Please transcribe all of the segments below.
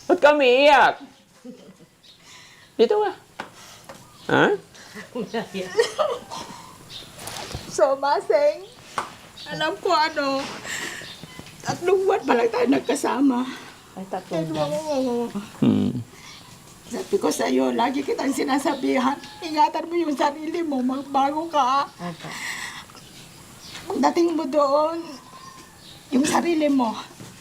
Ba't kami iyak? Dito ka. Ha? So, Maseng, alam ko ano, 3 buwan pa lang tayo nagkasama. Ay, 3 buwan. Sabi ko sa'yo, lagi kitang sinasabihan, ingatan mo yung sarili mo, magbago ka. Opo. Pagdating mo doon, yung sarili mo,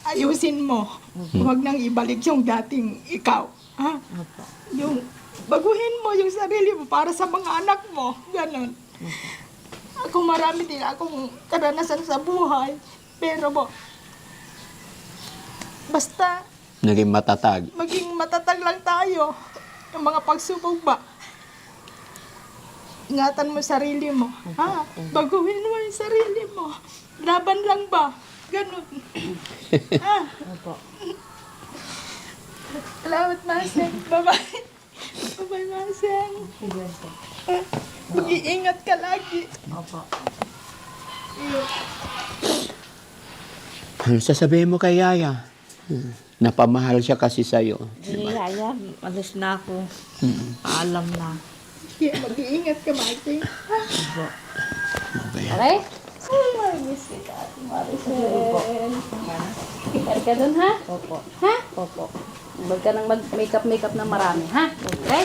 ayusin mo. Huwag nang ibalik yung dating ikaw. Ha? Opo. Yung baguhin mo yung sarili mo para sa mga anak mo. Ganon. Ako marami din akong karanasan sa buhay. Pero basta Naging matatag. maging matatag lang tayo. Yung mga pagsubok ba? Ingatan mo sarili mo. Ha? Baguhin mo yung sarili mo. Laban lang ba? Ganon. Ha? Opo. Salamat, Maseng. Bye-bye. Bye-bye, Maseng. Sige po. Mag-iingat ka lagi. Opo. Ano sasabihin mo kay Yaya? Napamahal siya kasi sa'yo. Sige, Yaya, alis na ako. Paalam na. Kaya mag-iingat ka, Maseng. Opo. Okay? Ay, miss kita, Ate Maricel. Care ka dun, ha? Opo. Ha? Opo. Huwag ka nang mag-makeup na marami, ha? Okay?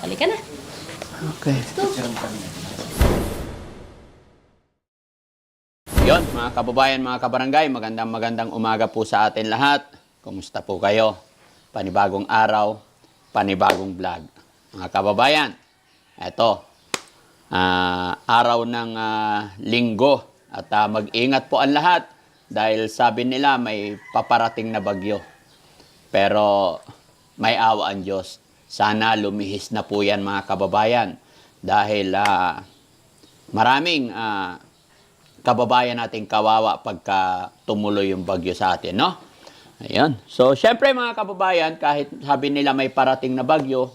Halika na. Okay. Yon, mga kababayan, mga kabarangay, magandang umaga po sa atin lahat. Kumusta po kayo? Panibagong araw, panibagong vlog. Mga kababayan, eto, araw ng linggo at mag-ingat po ang lahat dahil sabi nila may paparating na bagyo. Pero may awa ang Diyos. Sana lumihis na po yan mga kababayan dahil maraming kababayan nating kawawa pagka tumuloy yung bagyo sa atin, no? Ayun. So, syempre mga kababayan, kahit sabi nila may parating na bagyo,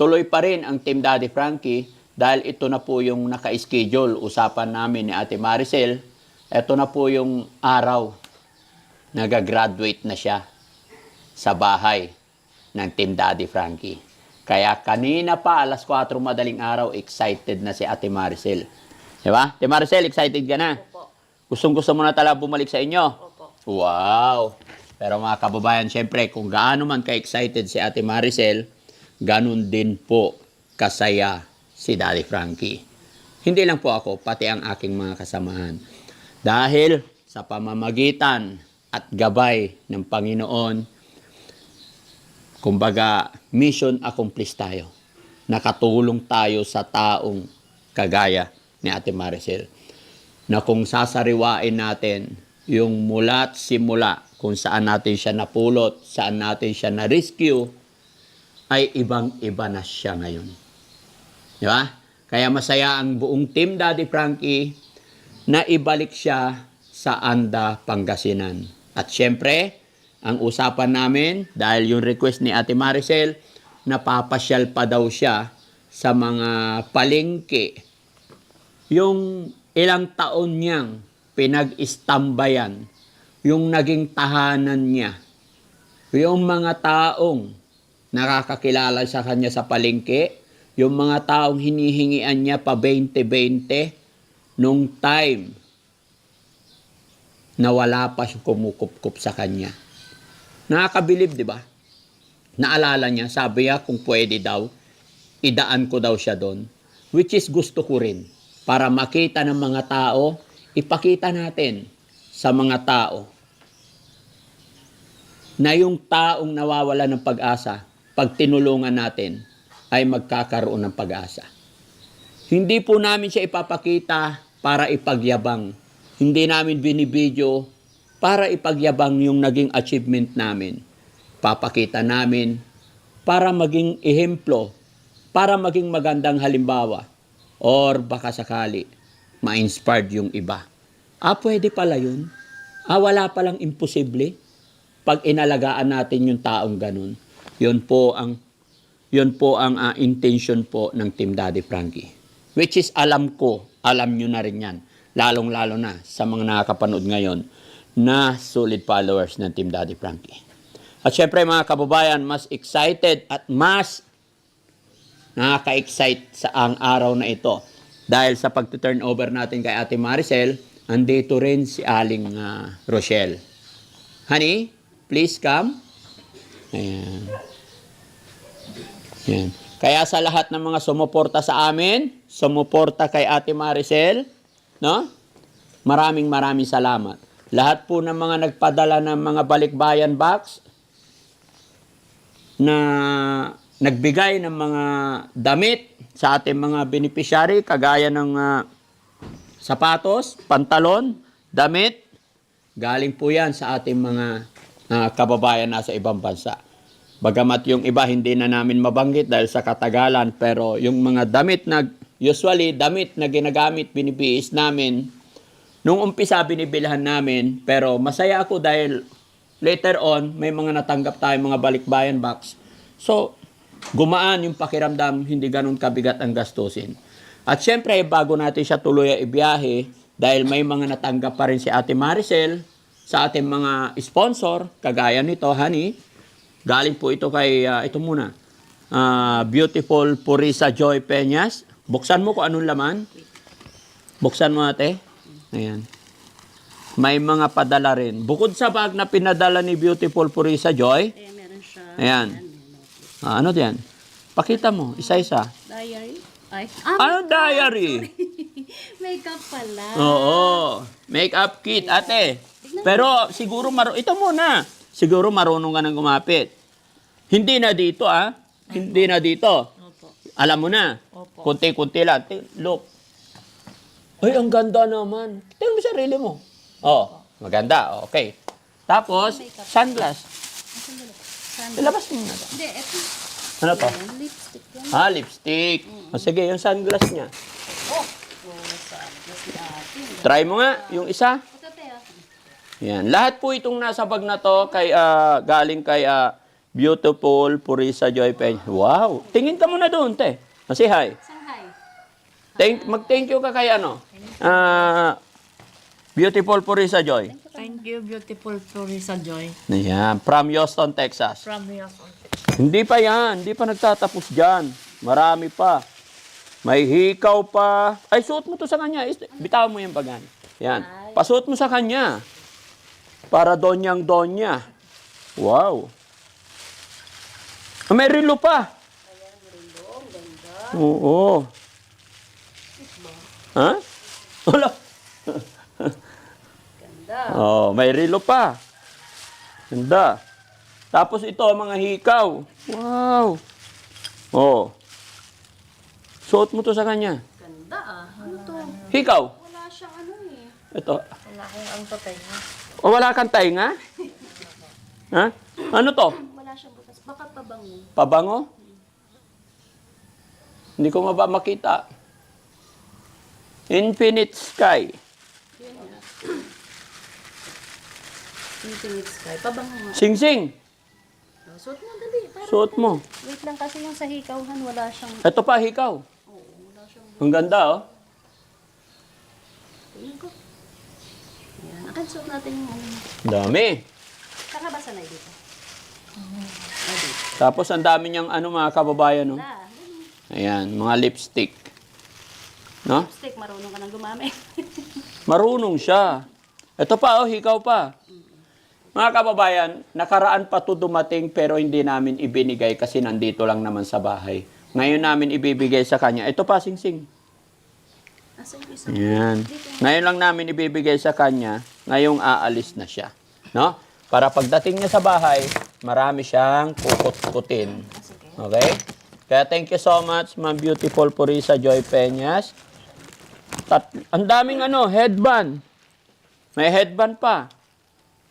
tuloy pa rin ang Team Daddy Frankie dahil ito na po yung naka-schedule. Usapan namin ni Ate Maricel, ito na po yung araw. Nag-graduate na siya sa bahay ng Team Daddy Frankie. Kaya kanina pa, alas 4 madaling araw, excited na si Ate Maricel. Diba? Ate Maricel, excited ka na? Opo. Gustong-gusto mo na talaga bumalik sa inyo? Opo. Wow! Pero mga kababayan, syempre, kung gaano man ka-excited si Ate Maricel, ganun din po kasaya si Daddy Frankie. Hindi lang po ako, pati ang aking mga kasamahan. Dahil sa pamamagitan at gabay ng Panginoon, kumbaga, mission accomplished tayo. Nakatulong tayo sa taong kagaya ni Ate Maricel. Na kung sasariwain natin yung mula't simula kung saan natin siya napulot, saan natin siya na-rescue, ay ibang-iba na siya ngayon. Di ba? Kaya masaya ang buong Team Daddy Frankie na ibalik siya sa Anda, Pangasinan. At syempre, ang usapan namin, dahil yung request ni Ate Maricel, napapasyal pa daw siya sa mga palengke. Yung ilang taon niyang pinag-istambayan, yung naging tahanan niya, yung mga taong nakakakilala sa kanya sa palengke, yung mga taong hinihingian niya pa 20-20, nung time na wala pa siyang kumukup-kup sa kanya. Nakakabilib, di ba? Naalala niya, sabi niya kung pwede daw, idaan ko daw siya doon, which is gusto ko rin. Para makita ng mga tao, ipakita natin sa mga tao na yung taong nawawala ng pag-asa, pag tinulungan natin, ay magkakaroon ng pag-asa. Hindi po namin siya ipapakita para ipagyabang. Hindi namin binibidyo para ipagyabang yung naging achievement namin. Papakita namin para maging ehemplo, para maging magandang halimbawa. Or baka sakali, ma-inspired yung iba. Pwede pala yun. Wala palang imposible. Pag inalagaan natin yung taong ganun. Yun po ang intention po ng Team Daddy Frankie. Which is alam ko, alam nyo na rin yan. Lalong-lalo na sa mga nakakapanood ngayon, na solid followers ng Team Daddy Frankie. At syempre mga kababayan, mas excited at mas nakaka-excite sa ang araw na ito. Dahil sa pag-turnover natin kay Ate Maricel, andito rin si Aling Rochelle. Honey, please come. Ayan. Ayan. Kaya sa lahat ng mga sumuporta sa amin, sumuporta kay Ate Maricel, no? Maraming salamat. Lahat po ng mga nagpadala ng mga balikbayan box na nagbigay ng mga damit sa ating mga beneficiary, kagaya ng sapatos, pantalon, damit, galing po yan sa ating mga kababayan nasa ibang bansa. Bagamat yung iba hindi na namin mabanggit dahil sa katagalan, pero yung mga damit na, usually damit na ginagamit, binibiis namin, nung umpisa binibilhan namin, pero masaya ako dahil later on, may mga natanggap tayong mga balikbayan box. So, gumaan yung pakiramdam, hindi ganun kabigat ang gastusin. At syempre, bago natin siya tuloy ibiyahe, dahil may mga natanggap pa rin si Ate Maricel sa ating mga sponsor, kagaya nito, honey, galing po ito kay, ito muna, Beautiful Purisa Joy Peñas. Buksan mo kung anong laman. Buksan mo ate. Ayan. May mga padala rin. Bukod sa bag na pinadala ni Beautiful Purisa Joy, Meron siya. ayan. Ano yan? Pakita mo, isa-isa. Diary. Ay. Ano diary? Makeup pala. Oo. Makeup kit, ate. Pero siguro ito muna. Siguro marunong ka nang gumapit. Hindi na dito, Hindi na dito. Opo. Alam mo na. Opo. Kunti-kunti lang. Look. Ay, ang ganda naman. Tingnan mo sarili mo. Oh, maganda. Okay. Tapos, sunglass. Ilabas mo na. Hindi, eto. Ano to? Lipstick yan. Lipstick. O, sige, yung sunglass niya. Try mo nga, yung isa. Ito, te, Yan. Lahat po itong nasa bag na to kay, galing kay Beautiful Purisa Joy Pen. Wow. Tingin ka muna doon, te. Say hi. Shanghai. Mag-thank you ka kay Beautiful Purisa Joy. Thank you, Beautiful Florisa Joy. Ayan. From Houston, Texas. From Houston. Hindi pa yan. Hindi pa nagtatapos dyan. Marami pa. May hikaw pa. Ay, suot mo to sa kanya. Bitawan mo yung bagan. Yan. Pasuot mo sa kanya. Para donyang-donya. Wow. May relo pa. Oo. Ha? Wala. Oh, may relo pa. Ganda. Tapos ito, mga hikaw. Wow. Oh. Suot mo to sa kanya. Ganda Ano to? Hikaw. Wala siyang Ito. Wala akong ang tatay nga. O, wala kang tainga? Ha? Ano to? Wala siyang butas. Baka pabango. Pabango? Hindi ko makita. Infinite Sky. Infinite Sky. Pabango nga. Sing-sing. Suot mo, dali. Suot mo. Wait lang kasi yung sa hikawhan, wala siyang... Ito pa, hikaw. Ang ganda, oh. Tingin ko. Ayan. Akan suot natin yung Dami. Kakabasa na dito. Tapos ang dami niyang mga kababayan, no? Wala. Ayan, mga lipstick. No? Lipstick, marunong ka nang gumamit. Marunong siya. Ito pa, oh, hikaw pa. Mga kababayan, nakaraan pa to dumating pero hindi namin ibinigay kasi nandito lang naman sa bahay. Ngayon namin ibibigay sa kanya. Ito pa, sing-sing. Asa yung isa? Ayan. Ngayon lang namin ibibigay sa kanya. Ngayong aalis na siya. No? Para pagdating niya sa bahay, marami siyang kukut-kutin. Okay? Kaya thank you so much, Ma'am Beautiful Purisa Joy Peñas. Ang daming headband. May headband pa.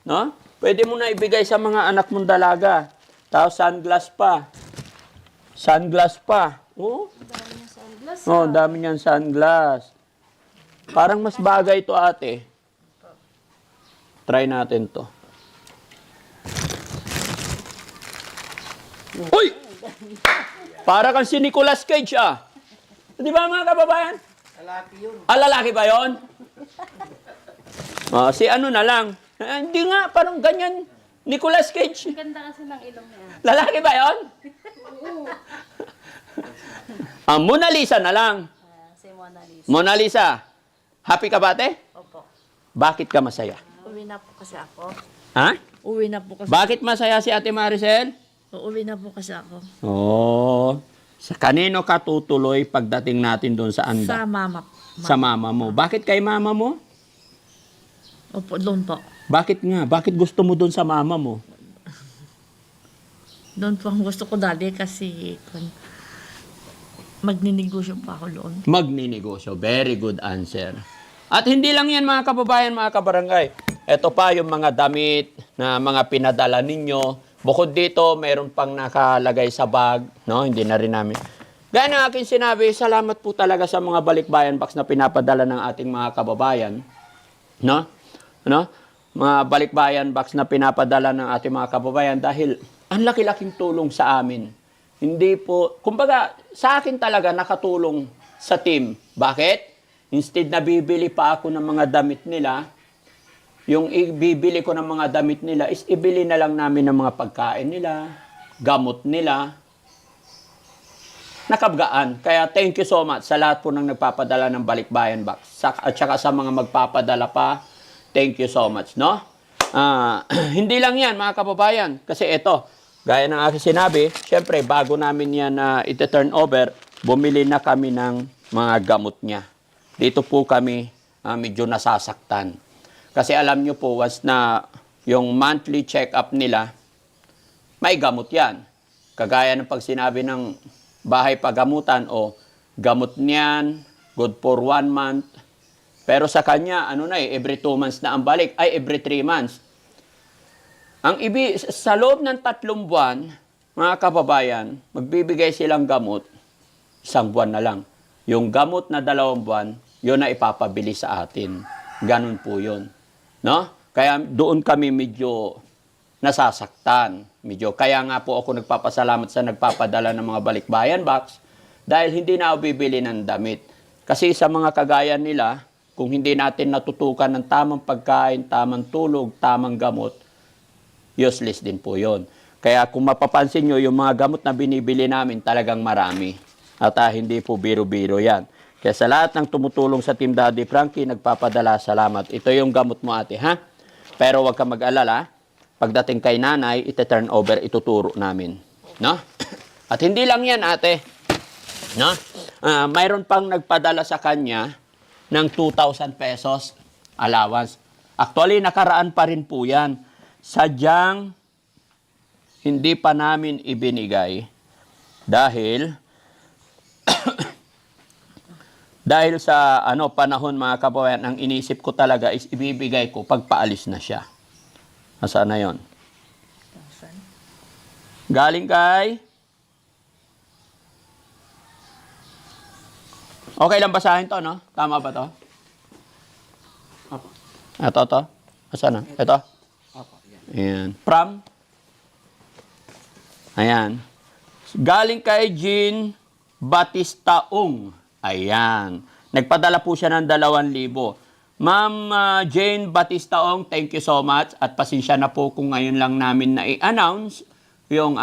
No? Pwede mo na ibigay sa mga anak mong dalaga. Tapos sunglass pa. Sunglass pa. Oh, Dami niya sunglass. oh, dami niyang sunglass. Parang mas bagay ito, ate. Try natin to. Uy! Para kang si Nicolas Cage, Di ba, mga kababayan? Lalaki yun. Lalaki ba yun? Si ano na lang. Hindi nga, parang ganyan. Nicolas Cage. Ang ganda kasi ng ilong niya. Lalaki ba yun? Mona Lisa na lang. Si Mona Lisa. Mona Lisa, happy ka ba, ate? Opo. Bakit ka masaya? Uwi na po kasi ako. Ha? Uwi na po kasi. Bakit masaya si Ate Maricel? Uuwi na po kasi ako. Oh, sa kanino ka tutuloy pagdating natin doon sa Sa anda? mama. Sa mama mo. Bakit kay mama mo? Opo, doon po. Bakit nga? Bakit gusto mo doon sa mama mo? Doon po ang gusto ko dali kasi magninegosyo pa ako doon. Magninegosyo. Very good answer. At hindi lang yan mga kababayan, mga kabarangay. Ito pa yung mga damit na mga pinadala ninyo. Bukod dito, mayroon pang nakalagay sa bag. No? Hindi na rin namin. Gaya ng aking sinabi, salamat po talaga sa mga balikbayan box na pinapadala ng ating mga kababayan. No? No? Mga balikbayan box na pinapadala ng ating mga kababayan dahil ang laki-laking tulong sa amin. Hindi po, kumbaga, sa akin talaga nakatulong sa team. Bakit? Instead na bibili pa ako ng mga damit nila, yung ibibili ko ng mga damit nila is ibili na lang namin ng mga pagkain nila, gamot nila, nakabgaan. Kaya thank you so much sa lahat po ng nagpapadala ng balikbayan box. At saka sa mga magpapadala pa, thank you so much, no? Hindi lang yan, mga kababayan. Kasi ito, gaya ng aking sinabi, syempre, bago namin yan iti-turn over, bumili na kami ng mga gamot niya. Dito po kami medyo nasasaktan. Kasi alam nyo po, once na yung monthly check-up nila, may gamot yan. Kagaya ng pag sinabi ng bahay pagamutan o gamot niyan, good for 1 month. Pero sa kanya, every 2 months na ang balik, ay every 3 months. Sa loob ng 3 buwan, mga kababayan, magbibigay silang gamot, 1 buwan na lang. Yung gamot na 2 buwan, yun na ipapabili sa atin. Ganun po yun. No? Kaya doon kami medyo nasasaktan. Kaya nga po ako nagpapasalamat sa nagpapadala ng mga balikbayan box dahil hindi na ako bibili ng damit. Kasi sa mga kagaya nila, kung hindi natin natutukan ng tamang pagkain, tamang tulog, tamang gamot, useless din po yon. Kaya kung mapapansin nyo, yung mga gamot na binibili namin talagang marami. At hindi po biro-biro yan. Kaya sa lahat ng tumutulong sa Team Daddy Frankie, nagpapadala, salamat. Ito yung gamot mo, ate, ha? Pero huwag ka mag-alala. Pagdating kay nanay, iti-turn over, ituturo namin. No? At hindi lang yan, ate. No? Mayroon pang nagpadala sa kanya ng 2,000 pesos allowance. Actually, nakaraan pa rin po yan. Sadyang hindi pa namin ibinigay dahil dahil sa panahon, mga kababayan, ang inisip ko talaga is ibibigay ko pag paalis na siya. Nasaan na yon? Galing kay? Okay lang basahin to, no? Tama ba to? Ito. Nasaan na? Ito? Ayan. From? Ayan. Galing kay Jean Batistaong. Ayan. Nagpadala po siya ng 2,000. Ma'am Jane Batistaong, thank you so much. At pasensya na po kung ngayon lang namin na-i-announce yung,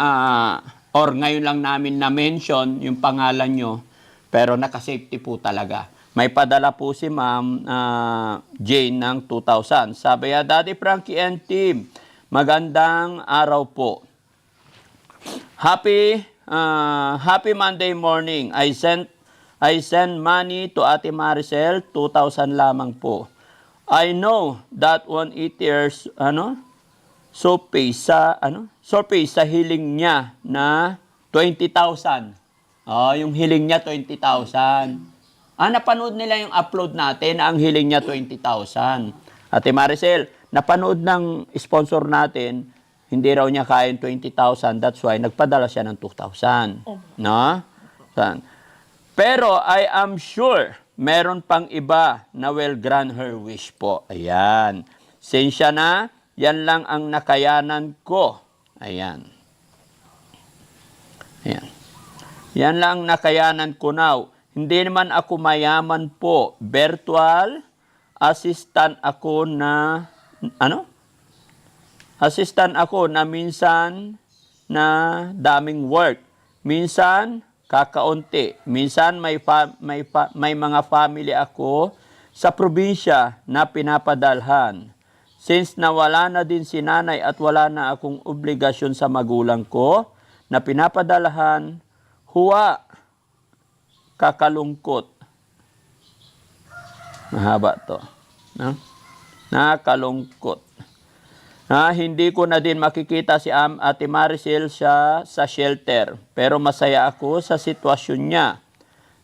or ngayon lang namin na-mention yung pangalan nyo. Pero nakasafety po talaga. May padala po si Ma'am Jane ng 2,000. Sabi ya, Daddy Frankie and team, magandang araw po. Happy Monday morning. I send money to Ate Maricel, 2,000 lamang po. I know that 1 years, so pay sa hiling niya na 20,000. Yung hiling niya 20,000. Napanood nila yung upload natin na ang hiling niya 20,000. Ate Maricel, napanood ng sponsor natin, hindi raw niya kaya 20,000. That's why nagpadala siya ng 2,000. No? Pero I am sure meron pang iba na will grant her wish po. Ayan. Sensya na, yan lang ang nakayanan ko. Ayan. Ayan. Yan lang ang nakayanan ko now. Hindi naman ako mayaman po. Virtual assistant ako na, assistant ako na minsan na daming work. Minsan kakaunti. Minsan may mga family ako sa probinsya na pinapadalhan. Since nawala na din si nanay at wala na akong obligasyon sa magulang ko na pinapadalhan, huwa, kakalungkot. Mahaba to. No? Nakalungkot. Hindi ko na din makikita si Ate Maricel sa shelter. Pero masaya ako sa sitwasyon niya.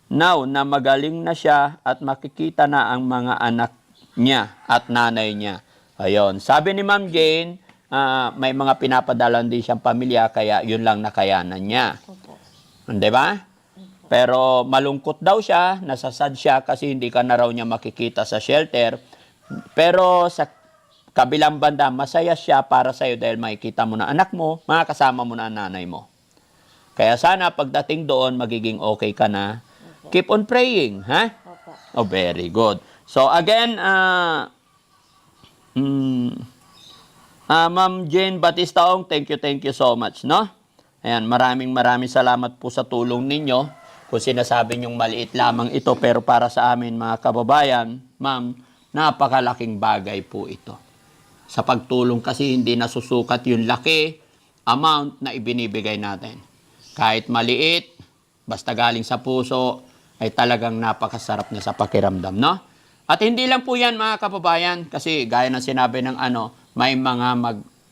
Now na magaling na siya at makikita na ang mga anak niya at nanay niya. Ayun. Sabi ni Ma'am Jane, may mga pinapadalan din siyang pamilya kaya yun lang nakayanan niya. Opo. Hindi ba? Pero malungkot daw siya, nasasad siya kasi hindi ka na raw niya makikita sa shelter. Pero sa kabilang banda, masaya siya para sa'yo dahil makikita mo na anak mo, makakasama mo na ang nanay mo. Kaya sana pagdating doon, magiging okay ka na. Keep on praying, ha? Opo. Oh, very good. So again, Ma'am Jane Batistaong, thank you so much, no? Ayan, maraming salamat po sa tulong ninyo. Kung sinasabi nyong maliit lamang ito, pero para sa amin mga kababayan, ma'am, napakalaking bagay po ito. Sa pagtulong kasi hindi nasusukat yung laki amount na ibinibigay natin. Kahit maliit, basta galing sa puso, ay talagang napakasarap na sa pakiramdam, no? At hindi lang po yan mga kababayan, kasi gaya ng sinabi ng may mga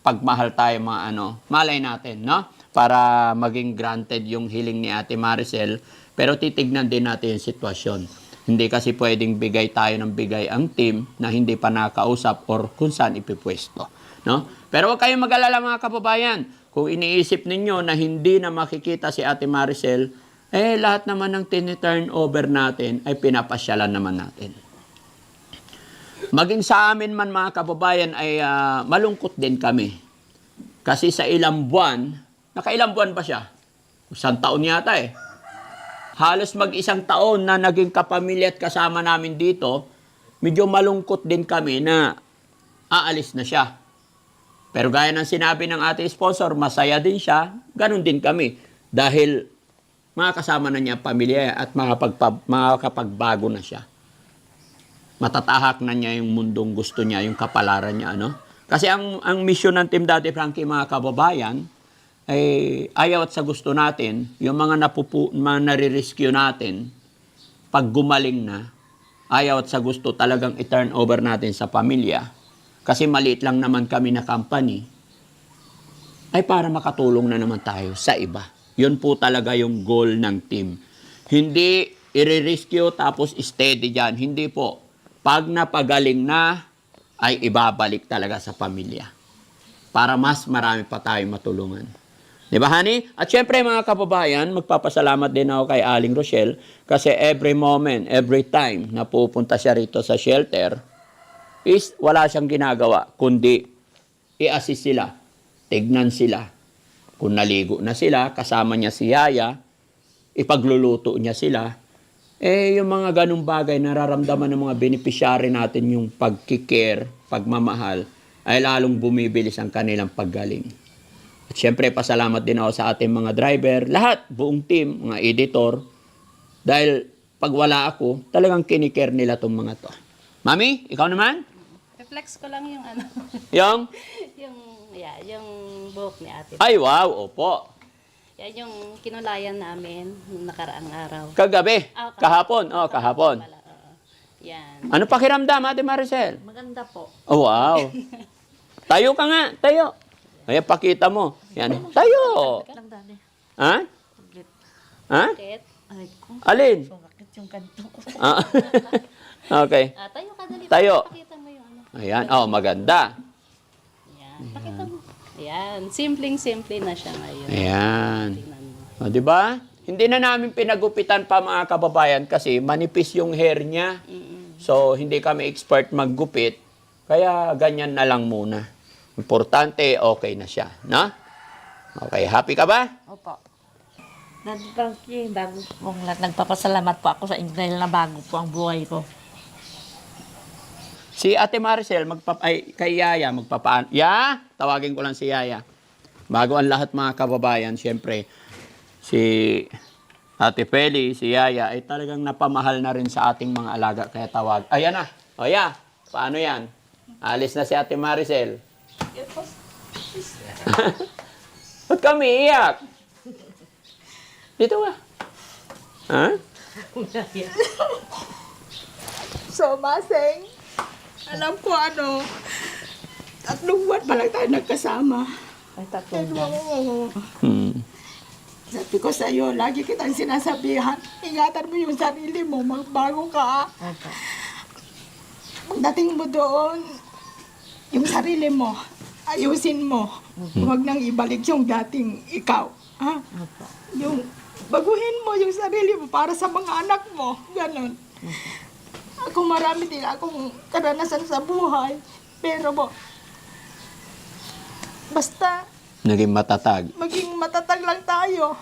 pagmahal tayo mga malay natin, no? Para maging granted yung hiling ni Ate Maricel, pero titignan din natin yung sitwasyon. Hindi kasi pwedeng bigay tayo ng bigay ang team na hindi pa nakausap or kung saan ipipwesto, no? Pero huwag kayong mag-alala mga kababayan, kung iniisip ninyo na hindi na makikita si Ate Maricel, lahat naman ng tini-turnover natin ay pinapasyalan naman natin. Maging sa amin man mga kababayan ay malungkot din kami. Kasi sa ilang buwan, nakailang buwan ba siya? Isang taon yata eh. Halos mag-isang taon na naging kapamilya at kasama namin dito, medyo malungkot din kami na aalis na siya. Pero gaya ng sinabi ng ating sponsor, masaya din siya, ganun din kami. Dahil makakasama na niya ang pamilya at makakapagbago na siya. Matatahak na niya yung mundong gusto niya, yung kapalaran niya, Kasi ang mission ng Team Daddy Frankie, mga kababayan, ay ayaw at sa gusto natin, yung mga nare-rescue natin, pag gumaling na, ayaw at sa gusto talagang i-turn over natin sa pamilya. Kasi maliit lang naman kami na company, ay para makatulong na naman tayo sa iba. Yun po talaga yung goal ng team. Hindi i-rescue tapos steady dyan. Hindi po. Pag napagaling na, ay ibabalik talaga sa pamilya. Para mas marami pa tayong matulungan. Di ba, honey? At syempre, mga kababayan, magpapasalamat din ako kay Aling Rochelle kasi every moment, every time na pupunta siya rito sa shelter, is wala siyang ginagawa, kundi i-assist sila, tignan sila. Kung naligo na sila, kasama niya si Yaya, ipagluluto niya sila, yung mga ganung bagay, nararamdaman ng mga beneficiary natin yung pagkikare, pagmamahal, ay lalong bumibilis ang kanilang paggaling. At syempre, pasalamat din ako sa ating mga driver, lahat, buong team, mga editor, dahil pag wala ako, talagang kinikare nila itong mga to. Mami, ikaw naman? Reflex ko lang yung Yung? yung buhok ni ate. Ay, wow, opo. Yan yung kinulayan namin nung nakaraang araw. Kagabi, Ah, kahapon, kahapon. Pala, oo. Yan. Ano pakiramdam, Ate Maricel? Maganda po. Oh, wow. Tayo ka nga, tayo. Ay, pakita mo. Yan. Tayo. Lang dali. Ha? Saglit. Ha? Bakit? Ay ko. Alin? Sumakit yung kanto ko. Ah. Okay. Tayo ka, dali. Tayo. Pakita mo yung Ayan. Oh, maganda. Yan. Pakita mo. Ayan. Simpleng-simple na siya ngayon. Ayan. Tingnan mo. O, di ba? Hindi na namin pinagupitan pa mga kababayan kasi manipis yung hair niya. So, hindi kami expert maggupit. Kaya ganyan na lang muna. Importante, okay na siya. No? Okay, happy ka ba? Opo. Daddy Frankie, bago pong lahat. Nagpapasalamat po ako sa inyo dahil na bago po ang buhay ko. Si Ate Maricel, kay Yaya, tawagin ko lang si Yaya. Bago ang lahat mga kababayan, siyempre, si Ate Feli, si Yaya, ay talagang napamahal na rin sa ating mga alaga. Kaya tawag. Ayan na. O ya, paano yan? Alis na si Ate Maricel. Ba't kami iyak? Dito ka. Ha? So, Maseng, alam ko tatlong buwan pa lang tayo nagkasama. Ay, tatlong buwan. Sabi ko sa'yo, lagi kitang sinasabihan, ingatan mo yung sarili mo, magbago ka. Opo. Pagdating mo doon, yung sarili mo, ayusin mo. Huwag nang ibalik yung dating ikaw. Ha? Opo. Yung baguhin mo yung sarili mo para sa mga anak mo. Ganon. Ako marami din akong karanasan sa buhay. Pero basta Naging matatag. maging matatag lang tayo.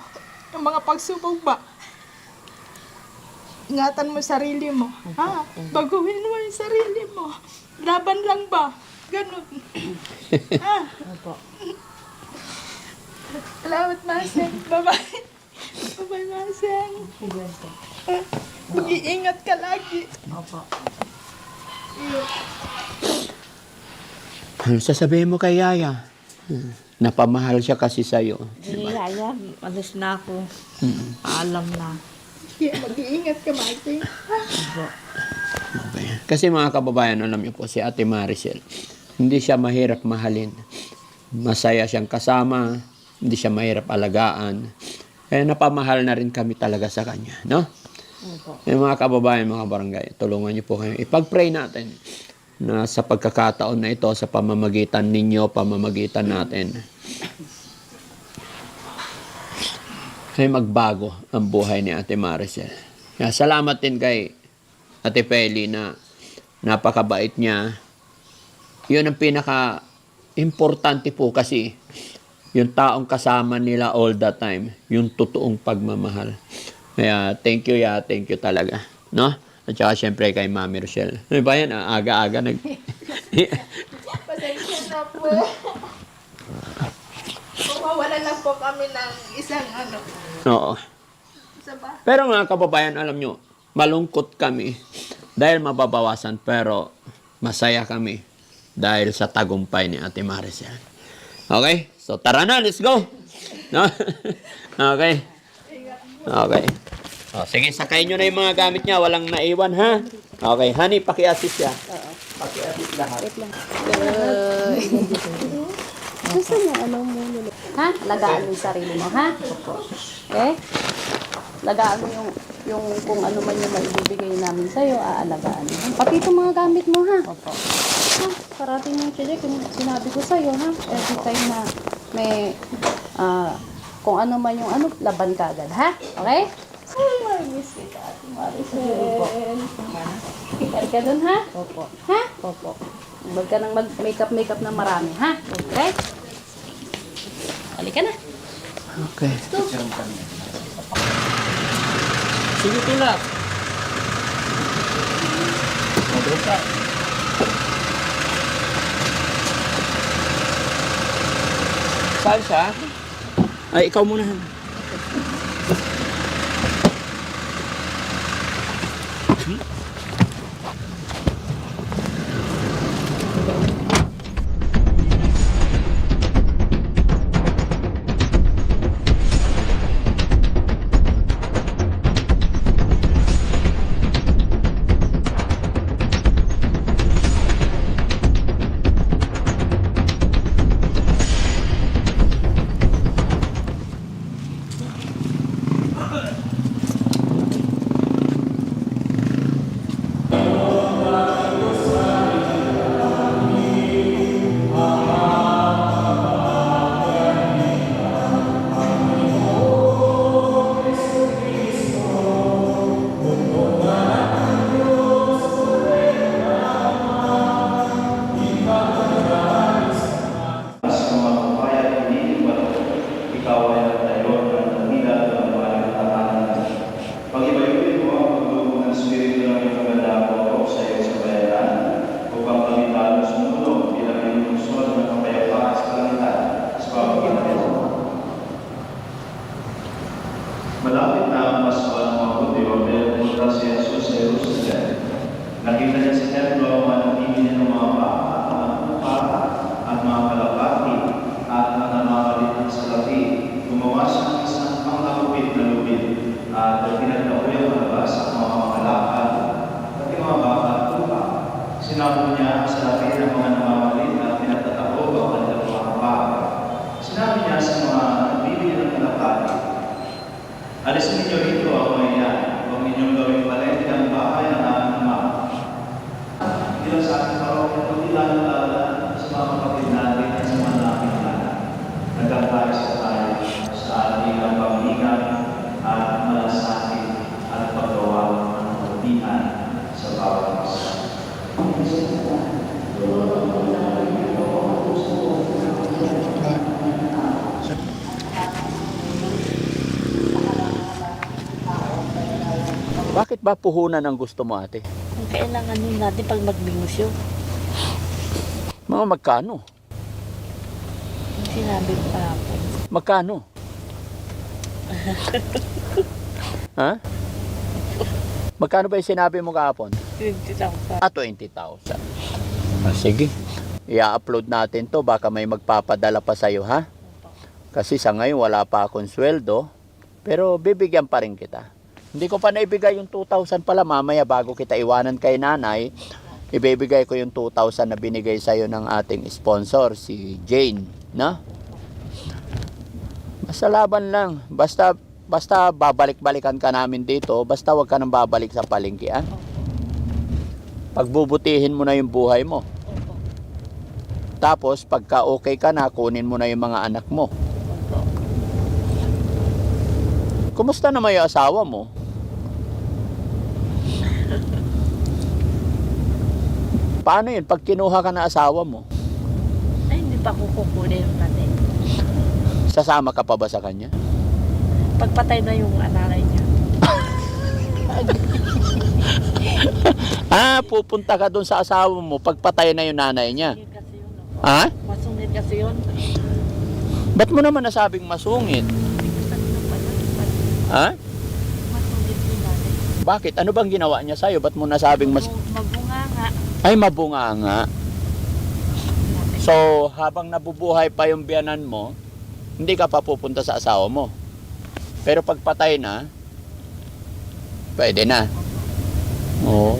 Yung mga pagsubok ba? Ingatan mo sarili mo. Ha? Baguhin mo yung sarili mo. Laban lang ba? Ganon. Ha? Opo. Salamat, Maseng. Bye-bye. Bye-bye, Maseng. Sige po. Mag-iingat ka lagi. Opo. Ano sasabihin mo kay Yaya? Napamahal siya kasi sa'yo. Sige, Yaya, alis na ako. Paalam na. Kaya mag-iingat ka, Maseng. Opo. Okay. Kasi mga kababayan, alam niyo po, si Ate Maricel, hindi siya mahirap mahalin. Masaya siyang kasama, hindi siya mahirap alagaan. Kaya napamahal na rin kami talaga sa kanya, no? Opo. Mga kababayan, mga barangay, tulungan niyo po kayo. Ipag-pray natin na sa pagkakataon na ito, sa pamamagitan ninyo, pamamagitan natin, ay magbago ang buhay ni Ate Maricel. Kaya salamat din kay Ate Feli na napakabait niya. Yun ang pinaka-importante po kasi yung taong kasama nila all the time, yung totoong pagmamahal. Kaya thank you talaga. No? At saka syempre kay Mami Rochelle. Ano ba yan? Aga-aga Pasensya na po. Mawawalan lang po kami ng isang Oo. isa ba? Pero mga kababayan, alam nyo, malungkot kami dahil mababawasan pero masaya kami dahil sa tagumpay ni Ate Maricel. Okay? So tara na, let's go! No? Okay? Okay. O, sige, sakay nyo na yung mga gamit niya. Walang naiwan, ha? Okay, honey, paki-assist siya. Paki-assist lahat. Gusto mo, muna. Ha? Lagaan mo yung sarili mo, ha? Okay? Lagaan mo yung kung ano man yung maibibigay namin sa'yo, aalagaan mo. Pati itong mga gamit mo, ha? Opo. Ha? Parating yung check, yung sinabi ko sa'yo, ha? Every time na may, kung ano man yung laban ka agad, ha? Okay? Ay, miss kita, Ate Maricel. Ikar ka dun, ha? Opo. Ha? Opo. Huwag ka nang mag-makeup na marami, ha? Okay? Halika na. Okay. Sige, tulak. Mabuka. Saan siya? Ay, ikaw muna. Alisin ninyo rito ang mga yan. Huwag ninyong gawing palengke ang bahay ng aking ama. Hindi lang sa ating parokya, kundi lalo-lalo sa mga kapatid natin at sa mga namin lahat. Nagkakayos tayo sa ating pamilihan at malasakit at paggawa ng kabutihan sa bawat isa. Bakit ba puhunan ang gusto mo, ate? Ang kailangan din natin pag magbingusyo. Mga magkano? Ang sinabi ko kahapon. Magkano? Ha? Magkano ba yung sinabi mo kahapon? 20,000. 20,000. Sige. I-upload natin to. Baka may magpapadala pa sa'yo, ha? Kasi sa ngayon wala pa akong sweldo. Pero bibigyan pa rin kita. Hindi ko pa naibigay yung 2,000 pala. Mamaya bago kita iwanan kay nanay, ibibigay ko yung 2,000 na binigay sa'yo ng ating sponsor, si Jane. Na? Basta laban lang. Basta babalik-balikan ka namin dito. Basta wag ka nang babalik sa palengke, ah. Pagbubutihin mo na yung buhay mo. Tapos, pagka okay ka na, kunin mo na yung mga anak mo. Kumusta naman yung asawa mo? Paano yun? Pag kinuha ka na asawa mo, Ay, hindi pa ko kukunin natin. sasama ka pa ba sa kanya? Pagpatay na yung nanay niya. Pupunta ka doon sa asawa mo, pagpatay na yung nanay niya. Yun kasi yun. Ha? Masungit kasi yun. Ba't mo naman nasabing masungit? Sabi ng pala. Ha? Masungit yung nanay. Bakit? Ano bang ginawa niya sa'yo? Ba't mo nasabing Mabunga nga. Ay, mabunganga. So, habang nabubuhay pa yung biyanan mo, hindi ka pa pupunta sa asawa mo. Pero pag patay na, pwede na. Oo.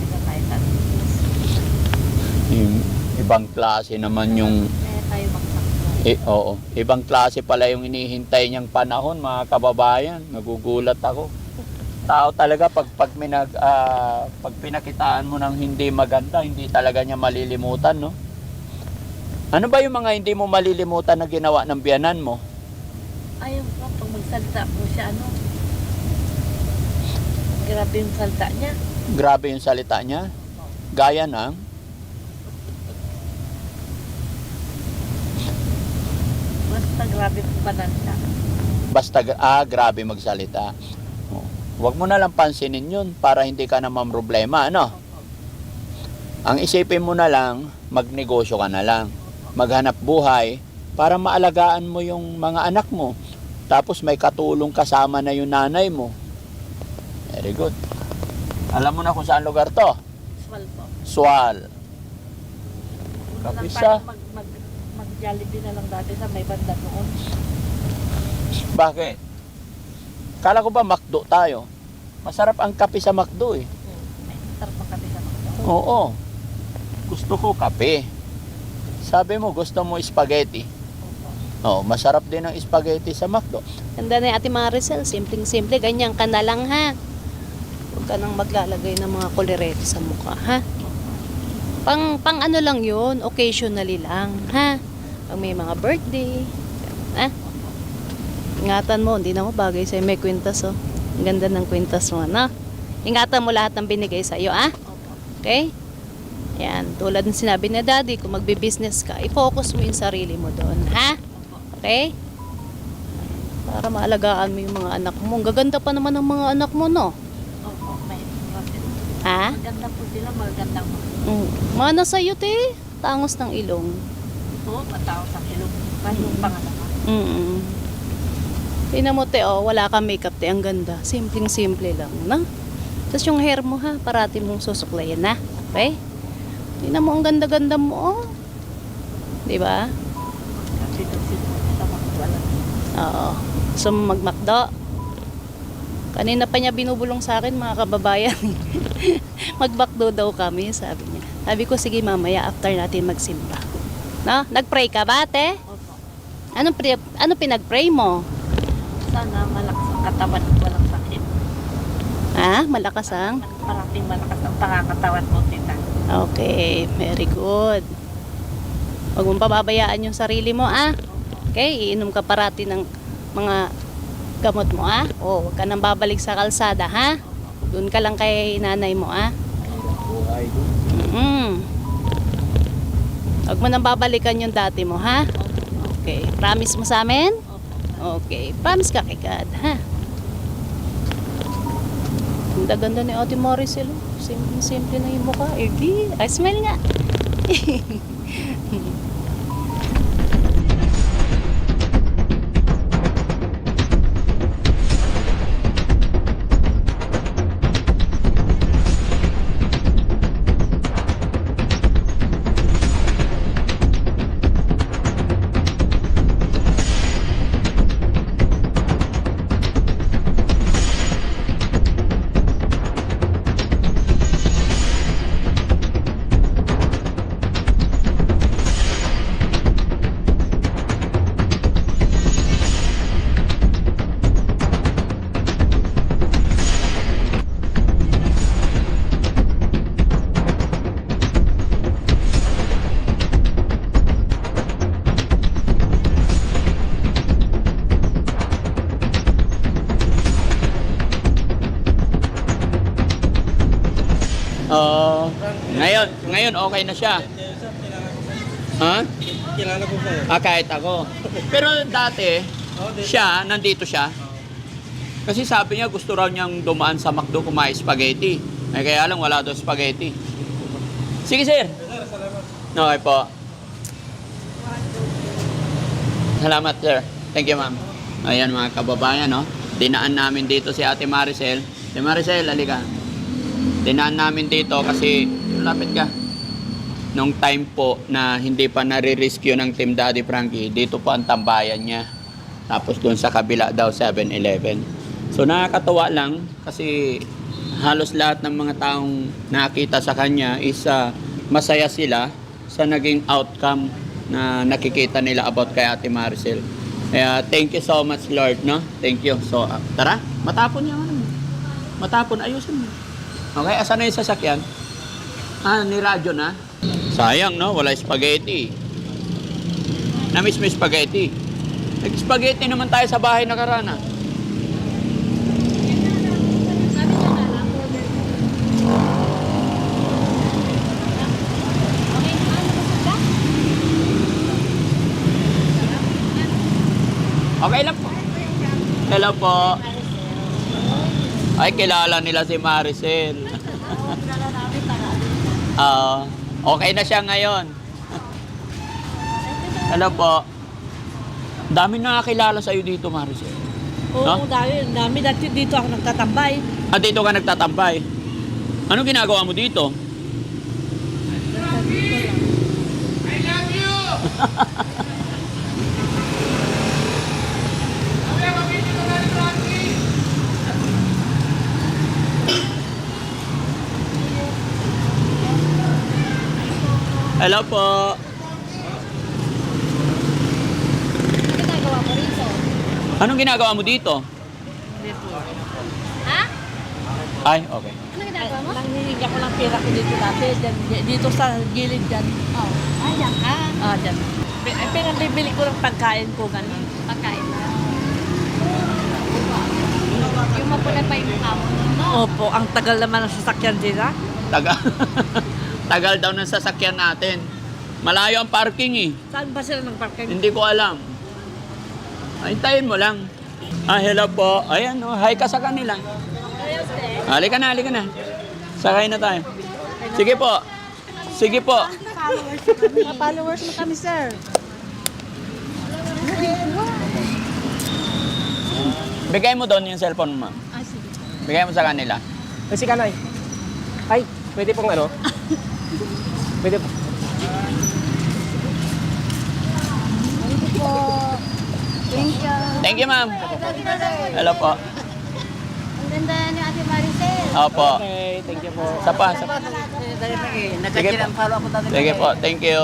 Yung ibang klase naman yung... Kaya tayo magsakto. Oo. Ibang klase pala yung inihintay niyang panahon, mga kababayan. Nagugulat ako. Tao talaga, pag pinakitaan mo ng hindi maganda, hindi talaga niya malilimutan, no? Ano ba yung mga hindi mo malilimutan na ginawa ng biyanan mo? Ayaw ko, pag magsalita po siya, grabe yung salita niya. Grabe yung salita niya. Gaya ng... Basta grabe po pananta. Basta, grabe magsalita. Huwag mo na lang pansinin yun para hindi ka na mamroblema, ano? Ang isipin mo na lang, magnegosyo ka na lang. Maghanap buhay para maalagaan mo yung mga anak mo. Tapos may katulong kasama na yung nanay mo. Very good. Alam mo na kung saan lugar to? Swal po. Swal. Una lang Kapisa. tayo mag-Jollibee na lang dati sa may banda noon. Bakit? Kala ko ba McDo tayo? Masarap ang kape sa McDo eh. May sarap ang kape sa mga. Oo. Gusto ko kape. Sabi mo gusto mo spaghetti. Oo, masarap din ang spaghetti sa McDo. Ganda na yung Ate Maricel, simpleng-simple, ganyan ka na lang ha. Huwag ka nang maglalagay ng mga kulirete sa mukha, ha? Pang ano lang yun, occasionally lang, ha? Pag may mga birthday, ha? Ingatan mo, hindi na mo bagay sa'yo, may kwintas, oh. Ang ganda ng kwintas mo, no? Ingatan mo lahat ng binigay sa'yo, ah? Okay? Yan, tulad ng sinabi ni Daddy, kung magbe-business ka, i-focus mo yung sarili mo doon, ha? Okay? Para maalagaan mo yung mga anak mo. Ang gaganda pa naman ng mga anak mo, no? Opo, may kasi. Ha? Maganda po sila, maganda po. Mana sa'yo, te. Tangos ng ilong. Oo, matao sa ilong. Kahit yung pangalaman. Tingnan mo, te, oh, wala kang makeup, te. Ang ganda. Simpleng-simple lang, no? Tapos yung hair mo, ha? Parati mong susuklayan, na? Okay? Tingnan mo, ang ganda-ganda mo, oh. Diba? Kasi sa mga wala. Oo. So, magmakdo. Kanina pa niya binubulong sa akin, mga kababayan. Magbakdo daw kami, sabi niya. Sabi ko, sige mamaya, after natin magsimba. No? Nag-pray ka ba, ate? Opo. Ano pinag-pray mo? Sana malakas ang katawan, walang sakit. Ha? Malakas ang? Parating malakas ang pangangatawan mo, tita. Okay, very good. Huwag mong pababayaan yung sarili mo, ah. Okay, iinom ka parati ng mga gamot mo, ah. O, huwag ka nang babalik sa kalsada, ha? Doon ka lang kay nanay mo, ah. Huwag mo nang babalikan yung dati mo, ha? Okay, promise mo sa amin? Okay, promise ka kay God, ha? Ang ganda ni Ate Maricel. Simple na yung mukha. Erdi, ay smile nga. Ngayon okay na siya. Ha? Kilala ko kayo. Kahit ako. Pero dati, nandito siya. Kasi sabi niya gusto raw niyang dumaan sa McDo kumain spaghetti. Ay kaya lang wala daw spaghetti. Sige sir. Okay po. Salamat sir. Thank you ma'am. Ayan mga kababayan, no? Dinaan namin dito si Ate Maricel. Si Maricel, halika. Dinaan namin dito kasi lapit ka. Nung time po na hindi pa nare-rescue ng Team Daddy Frankie, dito po ang tambayan niya. Tapos doon sa kabila daw 7-Eleven. So nakakatawa lang kasi halos lahat ng mga taong nakita sa kanya is masaya sila sa naging outcome na nakikita nila about kay Ate Maricel. Kaya thank you so much Lord, no? Thank you. So tara, matapon niya ano. Matapon, ayusin mo. Okay, asan na yung sasakyan? Ni radyo na? Sayang, no? Wala spaghetti. Namiss mo yung spaghetti. Nag-spaghetti naman tayo sa bahay nakaraan. Okay lang po. Hello po. Ay, kilala nila si Maricel. Okay na siya ngayon. Hello po. Dami na nakakilala sa'yo dito, Maricel. Oo, dami. Dati dito ako nagtatambay. Dito ka nagtatambay. Ano ginagawa mo dito? Hello po. Anong ginagawa mo dito? Ha? Ay, okay. Ano ginagawa mo? Nanghihingi ako ng pera ko dito dati. Dito sa gilid dyan. Oh, ayan ka. Dyan. Pero bibili ko ng pagkain ko ganun. Pagkain na. Yung mapula pa yung mukha mo. No? Opo, ang tagal naman ng sasakyan nila. Tagal daw ng sasakyan natin. Malayo ang parking eh. Saan ba sila ng parking? Hindi ko alam. Hintayin mo lang. Hello po. Ayan, hi ka sa kanila. Halika na. Sakay na tayo. Sige po. Sige po. Followers mo kami, sir. Bigay mo doon yung cellphone mo, ma'am. Sige. Bigay mo sa kanila. Si Kanay. Ay, pwede pong ano? Pwede po. Thank you. Thank you, ma'am. Hello po. Ang ganda ni Ate Maricel. Opo. Okay, thank you po. Sapa. Sige po. Sige po. Thank you.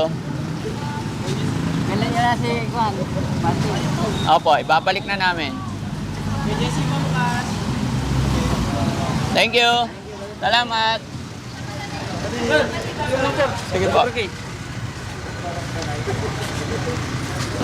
Opo, ibabalik na namin. Thank you. Salamat. Sige po.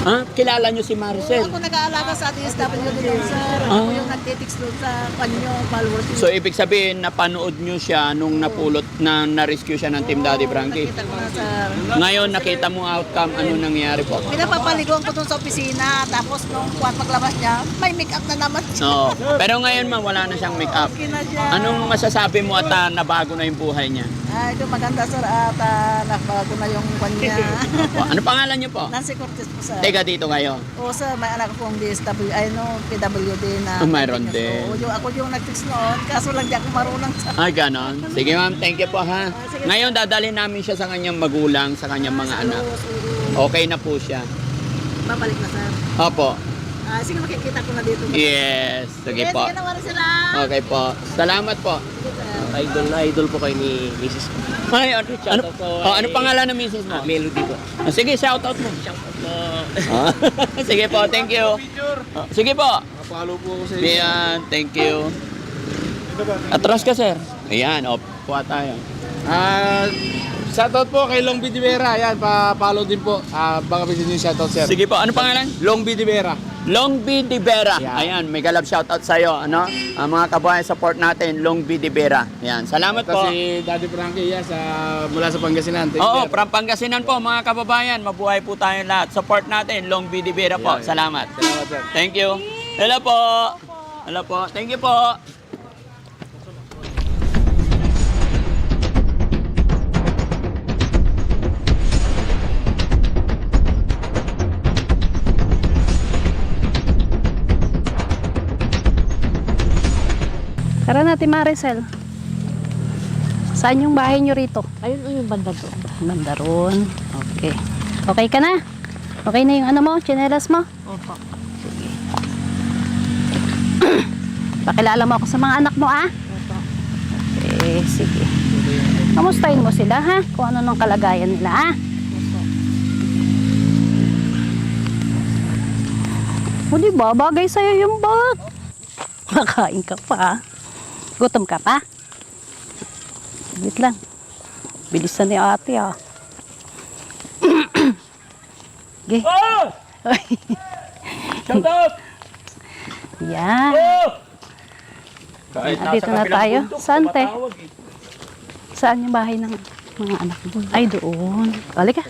Ha? Kilala nyo si Maricel? Ako nag-aalaga sa DSWD din, sir. Ako yung nagtitix doon sa kanyo, followers. So, ibig sabihin, napanood nyo siya nung napulot na na-rescue siya ng Team Daddy Frankie. Nakita ko na, sir. Ngayon, nakita mo outcome, ano nangyari po? Pinapapaliguan ko doon sa opisina. Tapos nung paglabas niya, may make-up na naman siya. No. Pero ngayon, ma'am, wala na siyang make-up. Okay na siya. Anong masasabi mo at nabago na yung buhay niya? Ito maganda, sir. At nabago na yung kanya. Po, ano pangalan niyo po? Nancy Cortez po, sir. Teka dito kayo. Oo, sir. May anak akong PWD na. Mayroon din. Oo, ako yung nag-text noon. Kaso lang di ako marunong sa... Ay, ganon. Sige ma'am, thank you po ha. Ngayon, dadalhin namin siya sa kanyang magulang, sa kanyang mga anak. Okay na po siya. Babalik na, sir. Opo. Sige, makikita ko na dito. Yes. Sige po. Sige, nawala sila. Okay po. Salamat po. Idol po kayo ni Mrs. ko. Ay, ano pangalan ng misis mo? Melody po. Sige, shoutout mo. Shoutout po. Sige po, thank you. Sige po. Follow po ako sa Ayan, thank you. Atras ka, sir. Ayan, kuha tayo. Shoutout po kay Long B. Di Vera. Yan, pa-follow din po. Baka pwede nyo shoutout, sir. Sige po, ano pangalan? Long B. Di Vera. Long B. Di Vera. Yeah. Ayan, may galab shoutout sa'yo. Ano? Mga kabayan, support natin, Long B. Di Vera. Ayan, salamat po. Kasi Daddy Frankie, yes, mula sa Pangasinan. Thank Oo, you, sir. from Pangasinan po, mga kababayan. Mabuhay po tayong lahat. Support natin, Long B. Di Vera po. Yeah. Salamat. Salamat, sir. Thank you. Hello po. Hello po. Thank you po. Tara natin, Maricel. Saan yung bahay nyo rito? Ayun yung banda doon. Banda roon. Okay. Okay ka na? Okay na yung ano mo? Chinelas mo? Opo. Pakilala mo ako sa mga anak mo, ah? Opo. Okay, sige. Kamustahin mo sila, ha? Kung ano nung kalagayan nila, ah? O, diba? Bagay sa'yo yung bag. Makain ka pa, ah. Gutom ka pa? Wait lang. Bilisan ni ate, ah. Okay. Oh! Shoutout! Yan. Kahit Dito na tayo. Saan, te? Saan yung bahay ng mga anak mo? Ay, doon. Halika.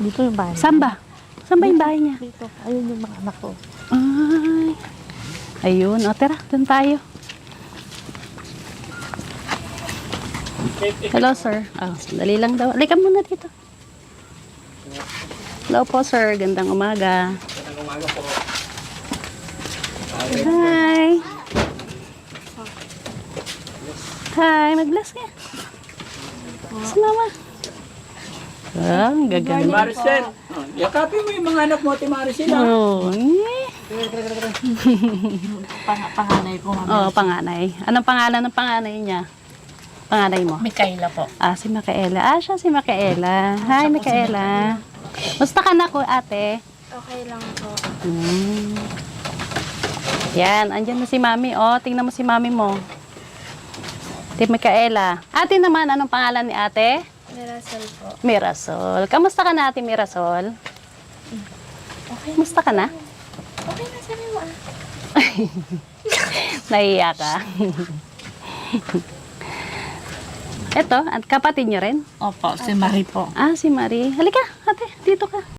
Dito yung bahay. Saan ba? Saan ba yung bahay niya? Dito. Ayun yung mga anak ko. Ay. Ayun. O, tara. Doon tayo. Hello, sir. Oh, sandali lang daw. Halika muna dito. Hello po, sir. Gandang umaga. Magandang umaga po. Hi. Hi. Mag-bless ka. Si mama. Ah, ang gaganda. Maricel. Yakapin mo yung mga anak mo, Ate Maricel. Oh, Panganay ko, mami. oh, panganay. Anong pangalan ng panganay niya? Panganay mo? Mikaela po. Ah, si Makaela. Ah, siya si Makaela. Hi, Makaela. Musta ka na ko, ate? Okay lang po. Yan, andyan na si mami. Oh, tingnan mo si mami mo. Ate Makaela. Ate naman, anong pangalan ni ate? Mirasol po. Mirasol. Kamusta ka na, ate Mirasol? Okay. Kamusta ka na? Okay na, sabi mo ah. Nahiya ka. Eto, at kapatid niyo rin? Opo, si Marie po. Ah, si Marie. Halika, ate, dito ka.